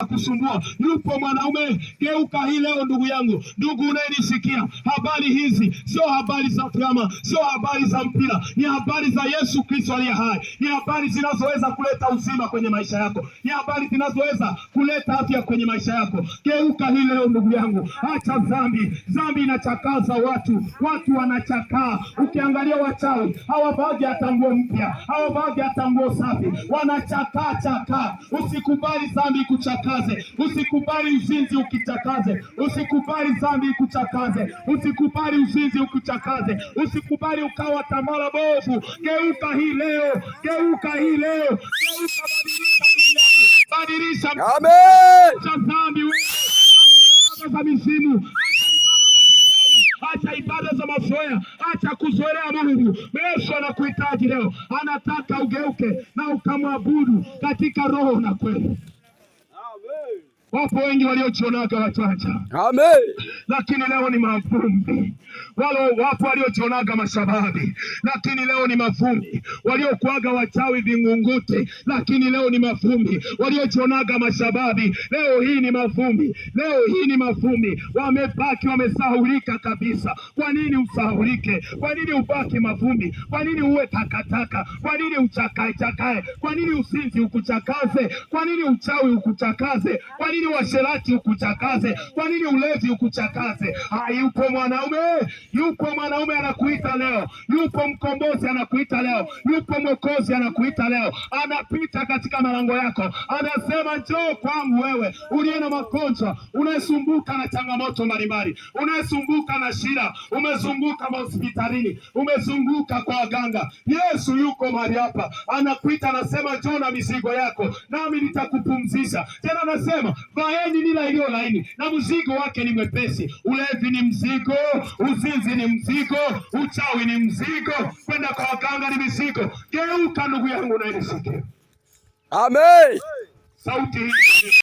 kusumbua. Yupo mwanaume. Geuka hii leo ndugu yangu, ndugu unayenisikia. Habari hizi sio habari za vyama, sio habari za mpira, ni habari za Yesu Kristo aliye hai. Ni habari zinazoweza kuleta uzima kwenye maisha yako, ni habari zinazoweza kuleta afya kwenye maisha yako. Geuka hii leo ndugu yangu, acha dhambi. Dhambi inachakaza watu, watu wanachakaa. Ukiangalia wachawi hawavagi hata nguo mpya, hawavagi hata nguo safi, wanachakaa. Usikubali dhambi kuchakaze, usikubali uzinzi ukichakaze, usikubali dhambi kuchakaze, usikubali uzinzi ukuchakaze, usikubali ukawa tamara bovu. Geuka hii leo, geuka hii leo, geuka, badilisha ndugu yangu, badilisha. Amen. Dhambi wewe, za mizimu, acha ibada za mazoea, acha kuzoea Mungu. Yesu anakuhitaji leo, anataka ugeuke na ukamwabudu katika roho na kweli. Wapo wengi waliojionaga wachanja. Amen. Lakini leo ni mavumbi. Wapo waliojionaga mashababi, lakini leo ni mavumbi. Waliokuaga wachawi vingunguti, lakini leo ni mavumbi. Waliojionaga mashababi, leo hii ni mavumbi. Leo hii ni mavumbi. Wamebaki wamesahulika kabisa. Kwa nini usahulike? Kwa nini ubaki mavumbi? Kwa nini uwe takataka? Kwa nini uchakae? Kwa nini usinzi ukuchakaze? Kwa nini uchawi ukuchakaze? Kwa nini washerati ukuchakaze? Kwa nini ulevi ukuchakaze? Yupo mwanaume, yupo mwanaume anakuita leo. Yupo mkombozi anakuita leo. Yupo mwokozi anakuita leo. Anapita katika malango yako, anasema njoo kwangu wewe uliye na magonjwa, unayesumbuka na changamoto mbalimbali, unayesumbuka na shida, umezunguka hospitalini, umezunguka kwa waganga. Yesu yuko mahali hapa, anakuita, anasema njoo na mizigo yako nami nitakupumzisha. Tena anasema vaeni nila iliyo laini na mzigo wake ni mwepesi. Ulevi ni mzigo, uzinzi ni mzigo, uchawi ni mzigo, kwenda kwa waganga ni mzigo. Geuka ndugu yangu unayesikia. Amen. Sauti hii